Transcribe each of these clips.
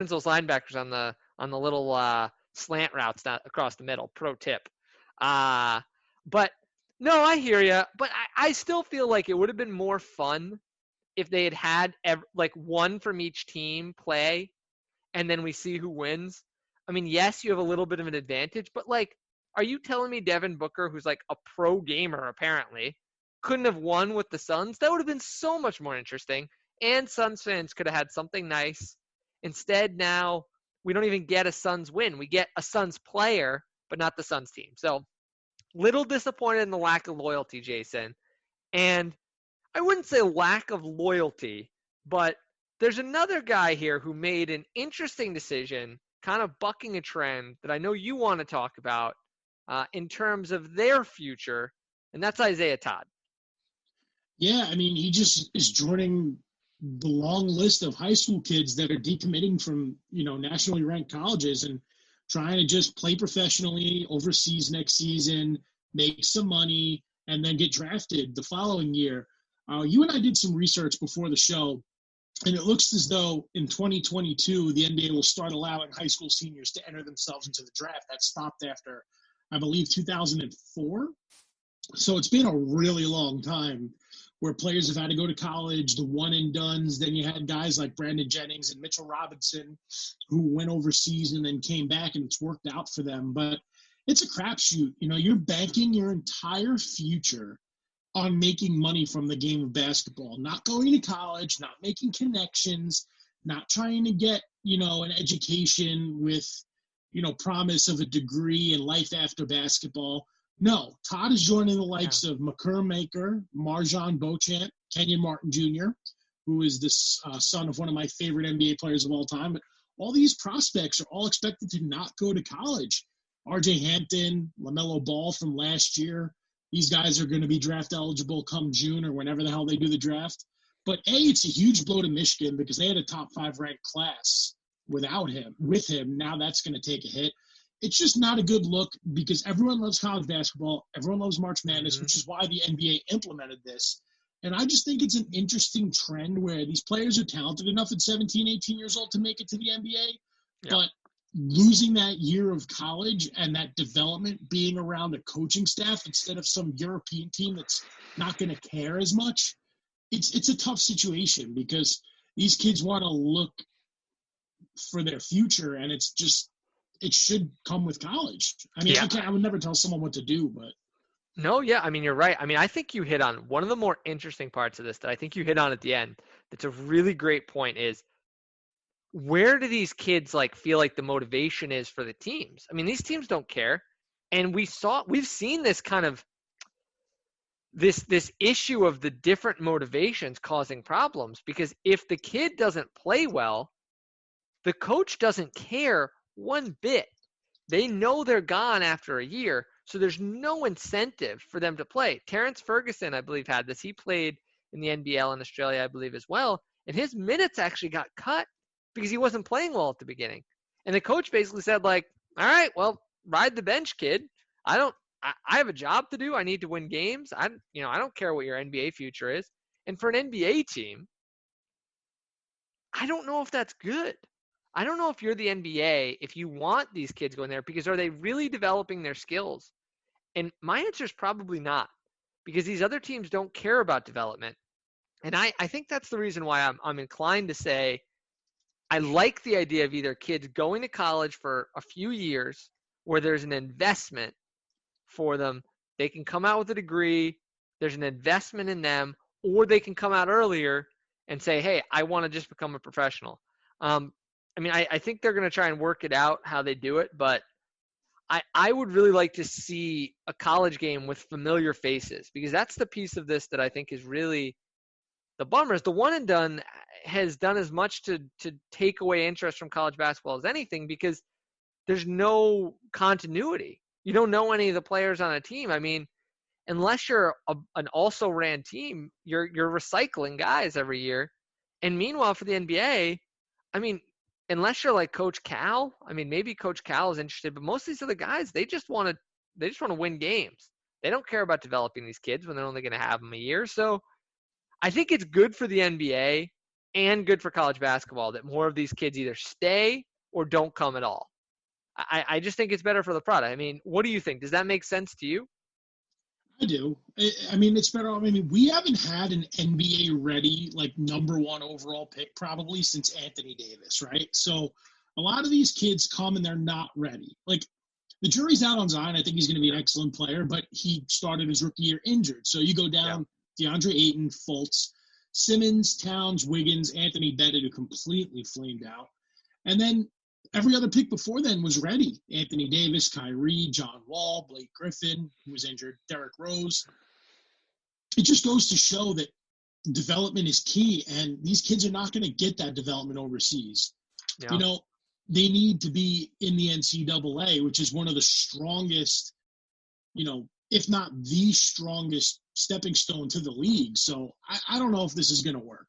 those linebackers on the little slant routes not across the middle. Pro tip. But no, I hear you. But I still feel like it would have been more fun if they had like one from each team play, and then we see who wins. I mean, yes, you have a little bit of an advantage, but like, are you telling me Devin Booker, who's like a pro gamer apparently, couldn't have won with the Suns? That would have been so much more interesting, and Suns fans could have had something nice. Instead, now we don't even get a Suns win. We get a Suns player, but not the Suns team. So, little disappointed in the lack of loyalty, Jason. And I wouldn't say lack of loyalty, but there's another guy here who made an interesting decision, kind of bucking a trend that I know you want to talk about in terms of their future, and that's Isaiah Todd. Yeah, I mean, he just is joining the long list of high school kids that are decommitting from, nationally ranked colleges and trying to just play professionally overseas next season, make some money, and then get drafted the following year. You and I did some research before the show, and it looks as though in 2022, the NBA will start allowing high school seniors to enter themselves into the draft. That stopped after, I believe, 2004. So it's been a really long time where players have had to go to college, the one and dones. Then you had guys like Brandon Jennings and Mitchell Robinson who went overseas and then came back, and it's worked out for them. But it's a crapshoot. You're banking your entire future on making money from the game of basketball, not going to college, not making connections, not trying to get, an education with, promise of a degree in life after basketball. No, Todd is joining the likes of Makur Maker, Marjan Beauchamp, Kenyon Martin Jr., who is the son of one of my favorite NBA players of all time. But all these prospects are all expected to not go to college. RJ Hampton, LaMelo Ball from last year, these guys are going to be draft eligible come June or whenever the hell they do the draft. But it's a huge blow to Michigan because they had a top 5 ranked class without him. With him, now that's going to take a hit. It's just not a good look because everyone loves college basketball. Everyone loves March Madness, which is why the NBA implemented this. And I just think it's an interesting trend where these players are talented enough at 17, 18 years old to make it to the NBA. Yeah. But losing that year of college and that development being around a coaching staff instead of some European team that's not going to care as much, it's a tough situation because these kids want to look for their future, and it's just it should come with college. I mean, yeah. I would never tell someone what to do, but. No, yeah, I mean, you're right. I mean, I think you hit on one of the more interesting parts of this that I think you hit on at the end. That's a really great point is where do these kids feel like the motivation is for the teams? I mean, these teams don't care. And we've seen this kind of this issue of the different motivations causing problems because if the kid doesn't play well, the coach doesn't care one bit. They know they're gone after a year, so there's no incentive for them to play. Terrence Ferguson, I believe, had this. He played in the NBL in Australia, I believe, as well, and his minutes actually got cut because he wasn't playing well at the beginning. And the coach basically said, all right, well, ride the bench, kid. I have a job to do. I need to win games. I don't care what your NBA future is. And for an NBA team, I don't know if that's good. I don't know if you're the NBA, if you want these kids going there, because are they really developing their skills? And my answer is probably not, because these other teams don't care about development. And I think that's the reason why I'm inclined to say I like the idea of either kids going to college for a few years where there's an investment for them. They can come out with a degree. There's an investment in them, or they can come out earlier and say, hey, I want to just become a professional. I mean, I think they're going to try and work it out how they do it, but I would really like to see a college game with familiar faces because that's the piece of this that I think is really the bummer is the one and done has done as much to take away interest from college basketball as anything because there's no continuity. You don't know any of the players on a team. I mean, unless you're an also ran team, you're recycling guys every year. And meanwhile, for the NBA, I mean, unless you're like Coach Cal, I mean, maybe Coach Cal is interested, but most of these other guys, they just want to win games. They don't care about developing these kids when they're only going to have them a year. So I think it's good for the NBA and good for college basketball that more of these kids either stay or don't come at all. I just think it's better for the product. I mean, what do you think? Does that make sense to you? I do. I mean, it's better. I mean, we haven't had an NBA ready, like number one overall pick probably since Anthony Davis, right? So a lot of these kids come and they're not ready. Like the jury's out on Zion. I think he's going to be an excellent player, but he started his rookie year injured. So you go down DeAndre Ayton, Fultz, Simmons, Towns, Wiggins, Anthony Bennett, who completely flamed out. And then every other pick before then was ready. Anthony Davis, Kyrie, John Wall, Blake Griffin, who was injured, Derrick Rose. It just goes to show that development is key, and these kids are not going to get that development overseas. Yeah. You know, they need to be in the NCAA, which is one of the strongest, you know, if not the strongest stepping stone to the league. So I don't know if this is going to work.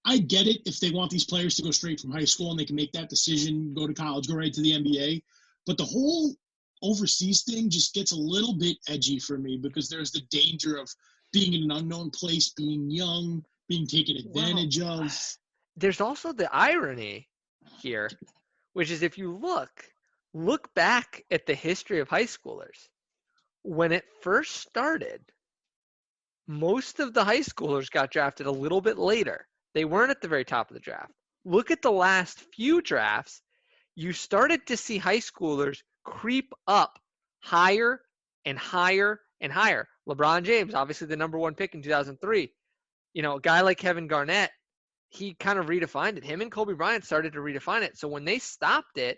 I get it if they want these players to go straight from high school and they can make that decision, go to college, go right to the NBA. But the whole overseas thing just gets a little bit edgy for me because there's the danger of being in an unknown place, being young, being taken advantage of. There's also the irony here, which is if you look back at the history of high schoolers. When it first started, most of the high schoolers got drafted a little bit later. They weren't at the very top of the draft. Look at the last few drafts. You started to see high schoolers creep up higher and higher and higher. LeBron James, obviously the number one pick in 2003. You know, a guy like Kevin Garnett, he kind of redefined it. Him and Kobe Bryant started to redefine it. So when they stopped it,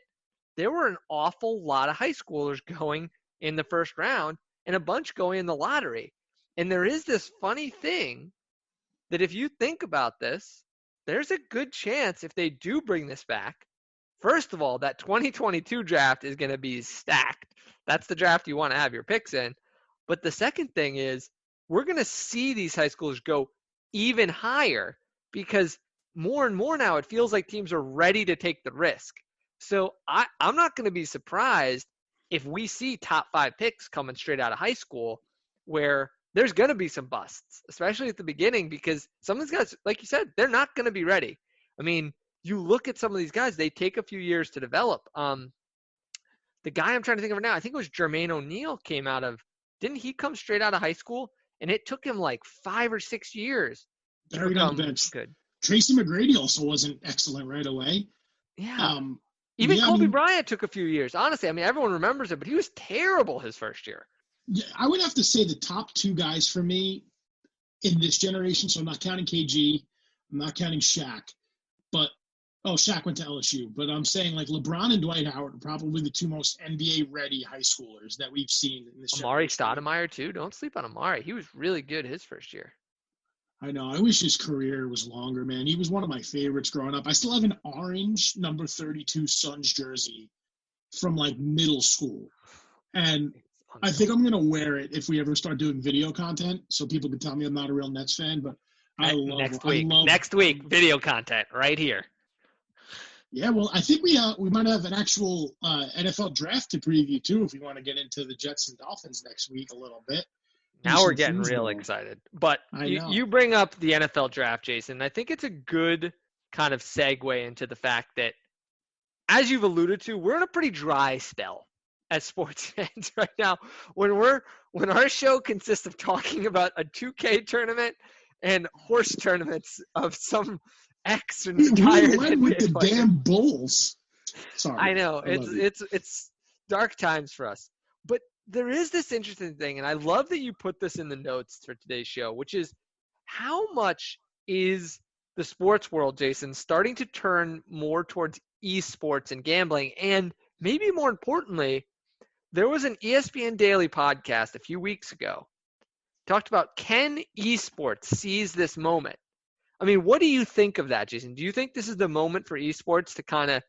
there were an awful lot of high schoolers going in the first round and a bunch going in the lottery. And there is this funny thing that if you think about this, there's a good chance if they do bring this back, first of all, that 2022 draft is going to be stacked. That's the draft you want to have your picks in. But the second thing is we're going to see these high schoolers go even higher because more and more now it feels like teams are ready to take the risk. So I'm not going to be surprised if we see top 5 picks coming straight out of high school where there's going to be some busts, especially at the beginning, because some of these guys, like you said, they're not going to be ready. I mean, you look at some of these guys, they take a few years to develop. The guy I'm trying to think of right now, I think it was Jermaine O'Neal didn't he come straight out of high school? And it took him like 5 or 6 years to become good. Tracy McGrady also wasn't excellent right away. Yeah. Even Kobe Bryant took a few years. Honestly, I mean, everyone remembers it, but he was terrible his first year. Yeah, I would have to say the top 2 guys for me in this generation, so I'm not counting KG, I'm not counting Shaq, but Shaq went to LSU, but I'm saying like LeBron and Dwight Howard are probably the 2 most NBA-ready high schoolers that we've seen in this generation. Amari Stoudemire, too. Don't sleep on Amari. He was really good his first year. I know. I wish his career was longer, man. He was one of my favorites growing up. I still have an orange number 32 Suns jersey from like middle school. And I think I'm going to wear it if we ever start doing video content so people can tell me I'm not a real Nets fan, but Next week, video content right here. Yeah, well, I think we might have an actual NFL draft to preview too if we want to get into the Jets and Dolphins next week a little bit. Now we're getting real excited. But you bring up the NFL draft, Jason. I think it's a good kind of segue into the fact that, as you've alluded to, we're in a pretty dry spell as sports fans right now. When our show consists of talking about a 2K tournament and horse tournaments of some ex retired we went with the player. Damn Bulls. Sorry, I know it's dark times for us, but there is this interesting thing, and I love that you put this in the notes for today's show, which is how much is the sports world, Jason, starting to turn more towards esports and gambling, and maybe more importantly, there was an ESPN Daily podcast a few weeks ago talked about, can esports seize this moment? I mean, what do you think of that, Jason? Do you think this is the moment for esports to kind of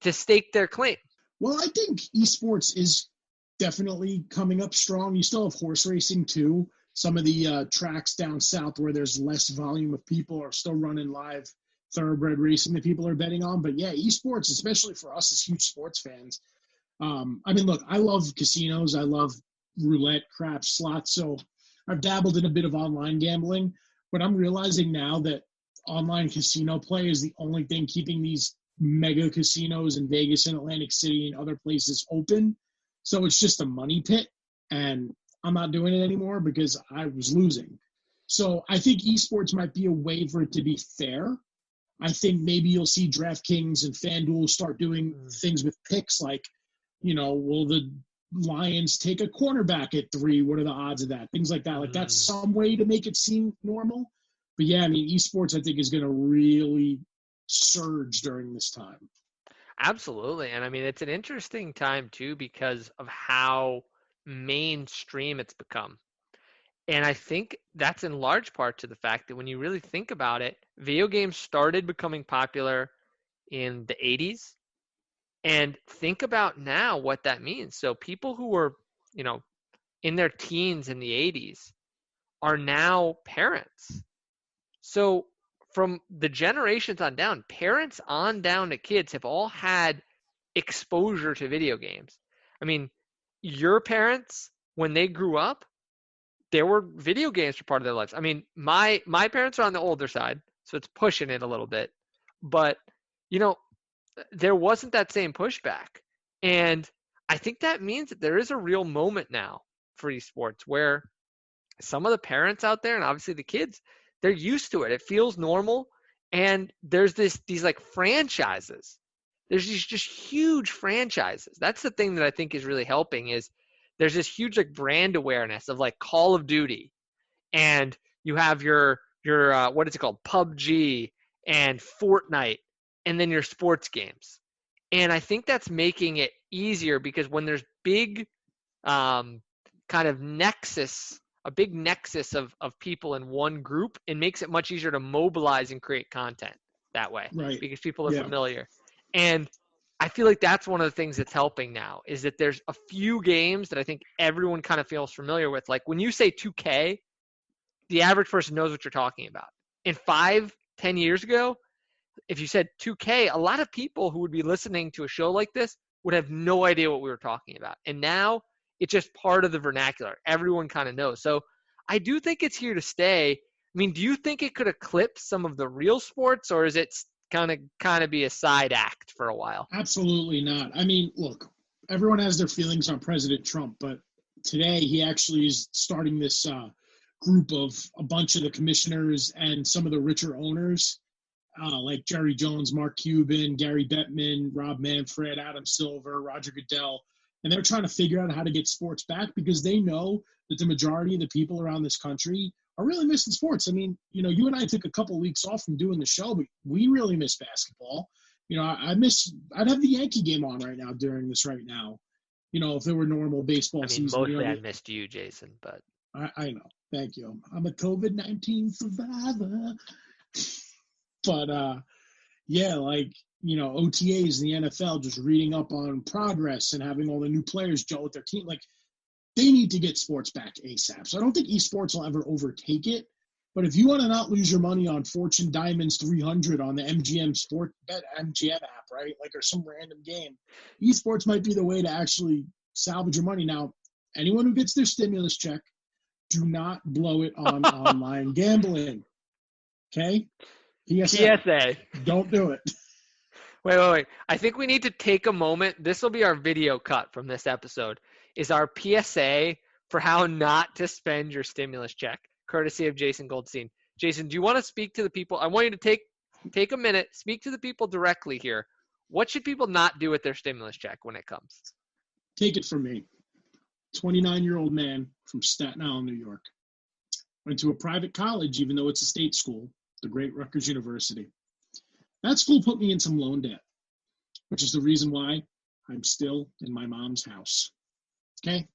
to stake their claim? Well, I think esports is definitely coming up strong. You still have horse racing too. Some of the tracks down south where there's less volume of people are still running live thoroughbred racing that people are betting on. But yeah, esports, especially for us as huge sports fans. I mean, look, I love casinos. I love roulette, craps, slots. So I've dabbled in a bit of online gambling, but I'm realizing now that online casino play is the only thing keeping these mega casinos in Vegas and Atlantic City and other places open. So it's just a money pit, and I'm not doing it anymore because I was losing. So I think esports might be a way for it to be fair. I think maybe you'll see DraftKings and FanDuel start doing things with picks like, will the Lions take a cornerback at 3? What are the odds of that? Things like that. Like that's some way to make it seem normal. But yeah, I mean, esports I think is going to really surge during this time. Absolutely. And I mean, it's an interesting time too because of how mainstream it's become. And I think that's in large part to the fact that when you really think about it, video games started becoming popular in the 80s. And think about now what that means. So people who were, in their teens in the 80s are now parents. So from the generations on down, parents on down to kids have all had exposure to video games. I mean, your parents, when they grew up, there were video games for part of their lives. I mean, my parents are on the older side, so it's pushing it a little bit. But, you know, there wasn't that same pushback. And I think that means that there is a real moment now for esports where some of the parents out there and obviously the kids, they're used to it. It feels normal. And there's these like franchises. There's these just huge franchises. That's the thing that I think is really helping is there's this huge like brand awareness of like Call of Duty, and you have your what is it called, PUBG and Fortnite, and then your sports games. And I think that's making it easier because when there's big kind of nexus, a big nexus of people in one group, it makes it much easier to mobilize and create content that way, right? because people are familiar. And I feel like that's one of the things that's helping now is that there's a few games that I think everyone kind of feels familiar with. Like when you say 2K, the average person knows what you're talking about. In 5-10 years ago, if you said 2K, a lot of people who would be listening to a show like this would have no idea what we were talking about. And now it's just part of the vernacular. Everyone kind of knows. So I do think it's here to stay. I mean, do you think it could eclipse some of the real sports, or is it kind of be a side act for a while? Absolutely not. I mean, look, everyone has their feelings on President Trump, but today he actually is starting this group of a bunch of the commissioners and some of the richer owners, like Jerry Jones, Mark Cuban, Gary Bettman, Rob Manfred, Adam Silver, Roger Goodell. And they're trying to figure out how to get sports back because they know that the majority of the people around this country are really missing sports. I mean, you and I took a couple of weeks off from doing the show, but we really miss basketball. I'd have the Yankee game on right now during this right now. If there were normal baseball season. Mostly I missed you, Jason, but I know. Thank you. I'm a COVID-19 survivor. But yeah, like, OTAs in the NFL just reading up on progress and having all the new players gel with their team. Like, they need to get sports back ASAP. So I don't think esports will ever overtake it. But if you want to not lose your money on Fortune Diamonds 300 on the MGM Sport Bet MGM app, right? Like, or some random game, esports might be the way to actually salvage your money. Now, anyone who gets their stimulus check, do not blow it on online gambling. Okay? PSA. Don't do it. Wait. I think we need to take a moment. This will be our video cut from this episode, is our PSA for how not to spend your stimulus check, courtesy of Jason Goldstein. Jason, do you want to speak to the people? I want you to take a minute, speak to the people directly here. What should people not do with their stimulus check when it comes? Take it from me. 29-year-old man from Staten Island, New York. Went to a private college, even though it's a state school, the great Rutgers University. That school put me in some loan debt, which is the reason why I'm still in my mom's house. Okay?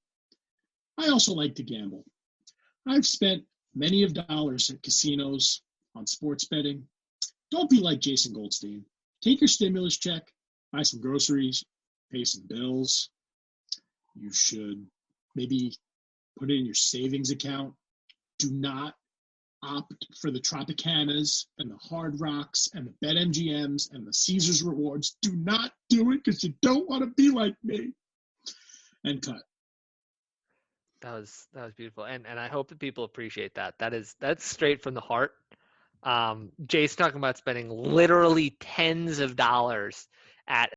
I also like to gamble. I've spent many of dollars at casinos, on sports betting. Don't be like Jason Goldstein. Take your stimulus check, buy some groceries, pay some bills. You should maybe put it in your savings account. Do not opt for the Tropicanas and the Hard Rocks and the BetMGMs and the Caesars Rewards. Do not do it because you don't want to be like me. And cut. That was beautiful, and I hope that people appreciate that. That's straight from the heart. Jay's talking about spending literally tens of dollars at